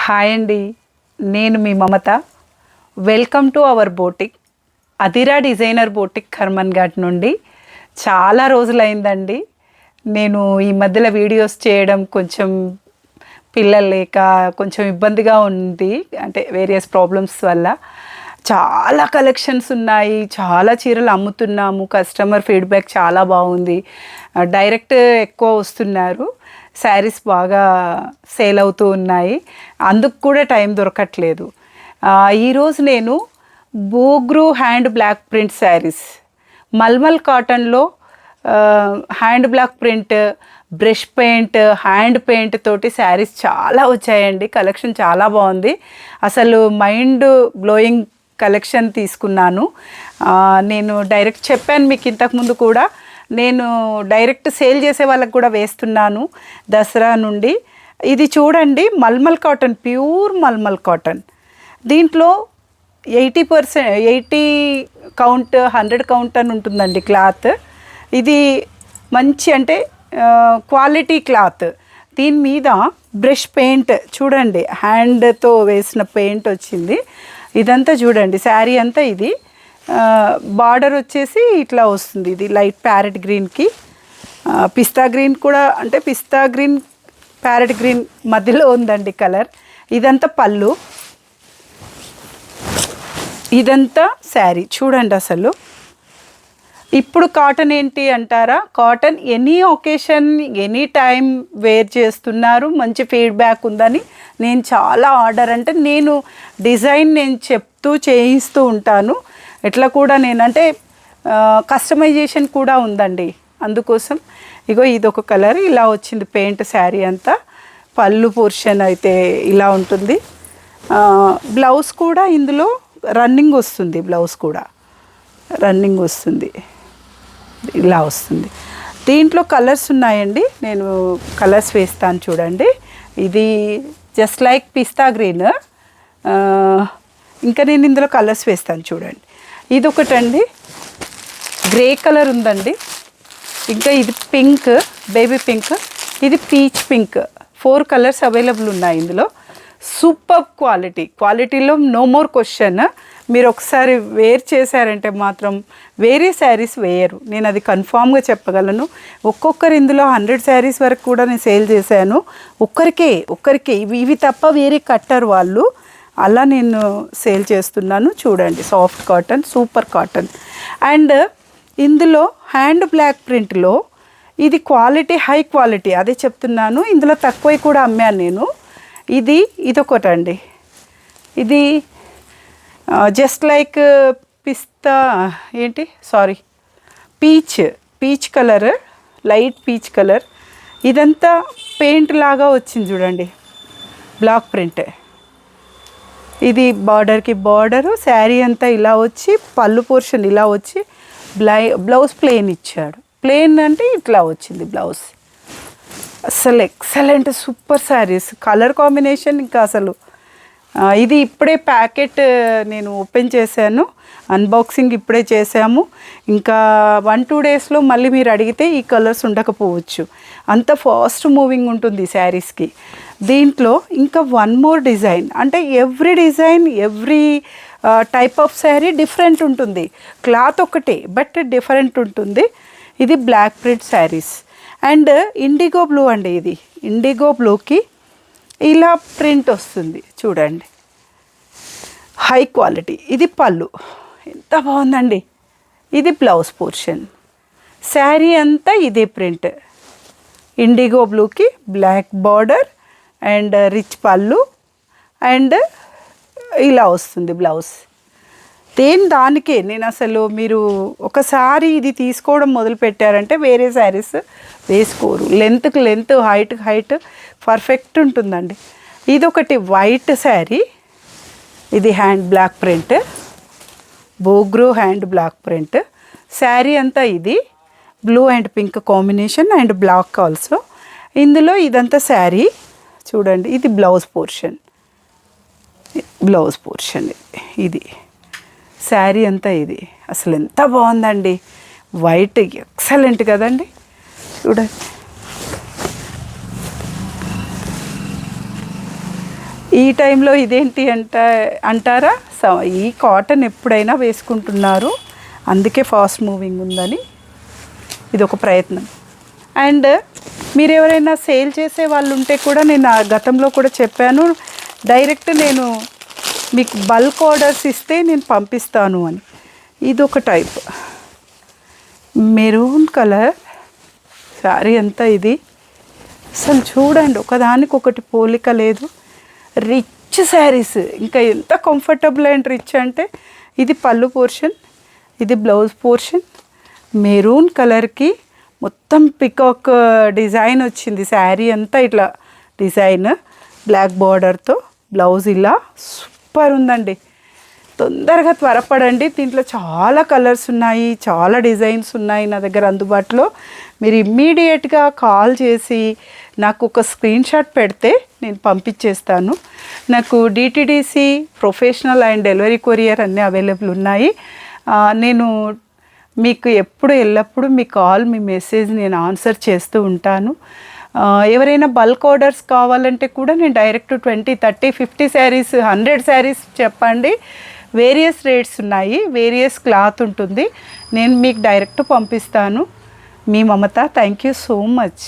Hi అండి, నేను మీ మమత. Welcome to our boutique అదిరా డిజైనర్ బోటిక్ ఖర్మన్ ఘాట్ నుండి. చాలా రోజులైందండి నేను ఈ మధ్యలో వీడియోస్ చేయడం. కొంచెం పిల్లలు లేక కొంచెం ఇబ్బందిగా ఉంది, అంటే వేరియస్ ప్రాబ్లమ్స్ వల్ల. చాలా కలెక్షన్స్ ఉన్నాయి, చాలా చీరలు అమ్ముతున్నాము. కస్టమర్ ఫీడ్బ్యాక్ చాలా బాగుంది, డైరెక్ట్ ఎక్కువ వస్తున్నారు, శారీస్ బాగా సేల్ అవుతూ ఉన్నాయి. అందుకు కూడా టైం దొరకట్లేదు. ఈరోజు నేను Bagru hand block print saris, మల్మల్ కాటన్లో hand block print, brush paint, hand paint తోటి శారీస్ చాలా వచ్చాయండి. కలెక్షన్ చాలా బాగుంది, అసలు మైండ్ బ్లోయింగ్ కలెక్షన్ తీసుకున్నాను. నేను డైరెక్ట్ చెప్పాను మీకు ఇంతకుముందు కూడా, నేను డైరెక్ట్ సేల్ చేసే వాళ్ళకి కూడా వేస్తున్నాను దసరా నుండి. ఇది చూడండి, mulmul cotton, pure mulmul cotton. దీంట్లో 80 కౌంట్, 100 కౌంట్ అని ఉంటుందండి క్లాత్. ఇది మంచి అంటే క్వాలిటీ క్లాత్. దీని మీద బ్రష్ పెయింట్ చూడండి, హ్యాండ్తో వేసిన పెయింట్ వచ్చింది. ఇదంతా చూడండి, శారీ అంతా ఇది. బార్డర్ వచ్చేసి ఇట్లా వస్తుంది. ఇది లైట్ ప్యారెట్ గ్రీన్కి పిస్తా గ్రీన్ కూడా, అంటే పిస్తా గ్రీన్ ప్యారెట్ గ్రీన్ మధ్యలో ఉందండి కలర్. ఇదంతా పళ్ళు, ఇదంతా శారీ. చూడండి అసలు ఇప్పుడు కాటన్ ఏంటి అంటారా, cotton any occasion any time wear చేస్తున్నారు. మంచి ఫీడ్బ్యాక్ ఉందని నేను చాలా ఆర్డర్, అంటే నేను డిజైన్ నేను చెప్తూ చేయిస్తూ ఉంటాను. ఇట్లా కూడా నేనంటే కస్టమైజేషన్ కూడా ఉందండి. అందుకోసం ఇగో ఇదొక కలర్ ఇలా వచ్చింది పెయింట్ శారీ అంతా. పళ్ళు పోర్షన్ అయితే ఇలా ఉంటుంది. బ్లౌజ్ కూడా ఇందులో రన్నింగ్ వస్తుంది, బ్లౌజ్ కూడా రన్నింగ్ వస్తుంది, ఇలా వస్తుంది. దీంట్లో కలర్స్ ఉన్నాయండి, నేను కలర్స్ వేస్తాను చూడండి. ఇది జస్ట్ లైక్ పిస్తా గ్రీన్. ఇంకా నేను ఇందులో కలర్స్ వేస్తాను చూడండి. ఇది ఒకటండి, గ్రే కలర్ ఉందండి. ఇంకా ఇది పింక్, బేబీ పింక్. ఇది పీచ్ పింక్. 4 కలర్స్ అవైలబుల్ ఉన్నాయి ఇందులో. సూపర్ క్వాలిటీలో నో మోర్ క్వశ్చన్. మీరు ఒకసారి వేర్ చేశారంటే మాత్రం వేరే శారీస్ వేయరు, నేను అది కన్ఫామ్గా చెప్పగలను. ఒక్కొక్కరు ఇందులో 100 శారీస్ వరకు కూడా నేను సేల్ చేశాను. ఒక్కరికే ఇవి తప్ప వేరే కట్టరు వాళ్ళు. అలా నేను సేల్ చేస్తున్నాను. చూడండి, soft cotton, super cotton. And ఇందులో హ్యాండ్ బ్లాక్ ప్రింట్లో ఇది క్వాలిటీ, హై క్వాలిటీ, అదే చెప్తున్నాను. ఇందులో తక్కువ కూడా అమ్మాను నేను. ఇదొకటండి, ఇది just like pista peach colour, light peach colour. ఇదంతా పెయింట్ లాగా వచ్చింది చూడండి, బ్లాక్ ప్రింట్. ఇది బార్డర్కి బార్డరు, శారీ అంతా ఇలా వచ్చి, పళ్ళు పోర్షన్ ఇలా వచ్చి, బ్లౌజ్ ప్లెయిన్ ఇచ్చాడు. ప్లెయిన్ అంటే ఇట్లా వచ్చింది బ్లౌజ్. అసలు excellent, super saris. Colour combination ఇంకా అసలు. ఇది ఇప్పుడే ప్యాకెట్ నేను ఓపెన్ చేశాను, అన్బాక్సింగ్ ఇప్పుడే చేశాము. ఇంకా 1-2 డేస్లో మళ్ళీ మీరు అడిగితే ఈ కలర్స్ ఉండకపోవచ్చు, అంత ఫాస్ట్ మూవింగ్ ఉంటుంది శారీస్కి. దీంట్లో ఇంకా 1 మోర్ డిజైన్, అంటే every design, every type of sari different ఉంటుంది. క్లాత్ ఒకటే బట్ డిఫరెంట్ ఉంటుంది. ఇది block print saris. And indigo blue అండి, ఇది ఇండిగో బ్లూకి ఇలా ప్రింట్ వస్తుంది చూడండి, హై క్వాలిటీ. ఇది పళ్ళు, ఎంత బాగుందండి. ఇది బ్లౌజ్ పోర్షన్. శారీ అంతా ఇదే ప్రింట్, ఇండిగో బ్లూకి బ్లాక్ బార్డర్ అండ్ రిచ్ పళ్ళు అండ్ ఇలా వస్తుంది బ్లౌజ్. దానికే నేను అసలు, మీరు ఒకసారి ఇది తీసుకోవడం మొదలు పెట్టారంటే వేరే శారీస్ వేసుకోరు. లెంత్కి లెంత్, హైట్కి హైట్ పర్ఫెక్ట్ ఉంటుందండి. ఇదొకటి వైట్ శారీ, ఇది hand block print, Bagru hand block print. Sari అంతా ఇది blue and pink combination and black also. ఇందులో ఇదంతా శారీ చూడండి. ఇది బ్లౌజ్ పోర్షన్, ఇది శారీ అంతా ఇది. అసలు ఎంత బాగుందండి, వైట్ ఎక్సలెంట్ కదండి. చూడండి, ఈ టైంలో ఇదేంటి అంటారా? ఈ కాటన్ ఎప్పుడైనా వేసుకుంటున్నారు, అందుకే ఫాస్ట్ మూవింగ్ ఉందని ఇది ఒక ప్రయత్నం. అండ్ మీరు ఎవరైనా సేల్ చేసే వాళ్ళు ఉంటే కూడా నేను గతంలో కూడా చెప్పాను, డైరెక్ట్ నేను మీకు బల్క్ ఆర్డర్స్ ఇస్తే నేను పంపిస్తాను అని. ఇది ఒక టైప్ మెరూన్ కలర్ శారీ అంతా. ఇది అసలు చూడండి, ఒకదానికొకటి పోలిక లేదు. రిచ్ శారీస్, ఇంకా ఎంత కంఫర్టబుల్ అండ్ రిచ్ అంటే, ఇది పళ్ళు పోర్షన్, ఇది బ్లౌజ్ పోర్షన్. మెరూన్ కలర్కి మొత్తం పికాక్ డిజైన్ వచ్చింది శారీ అంతా, ఇట్లా డిజైన్ బ్లాక్ బార్డర్తో. బ్లౌజ్ ఇలా సూపర్ ఉందండి. తొందరగా త్వరపడండి, దీంట్లో చాలా కలర్స్ ఉన్నాయి, చాలా డిజైన్స్ ఉన్నాయి నా దగ్గర అందుబాటులో. మీరు ఇమ్మీడియట్గా కాల్ చేసి నాకు ఒక స్క్రీన్ షాట్ పెడితే నేను పంపించేస్తాను. నాకు DTDC, professional and delivery courier అన్నీ అవైలబుల్ ఉన్నాయి. నేను మీకు ఎల్లప్పుడూ మీ కాల్, మీ మెసేజ్ నేను ఆన్సర్ చేస్తూ ఉంటాను. ఎవరైనా బల్క్ ఆర్డర్స్ కావాలంటే కూడా నేను డైరెక్ట్ 20, 30, 50 శారీస్, 100 శారీస్ చెప్పండి. వేరియస్ రేట్స్ ఉన్నాయి, వేరియస్ క్లాత్ ఉంటుంది, నేను మీకు డైరెక్ట్ పంపిస్తాను. మీ Mamata. Thank you so much.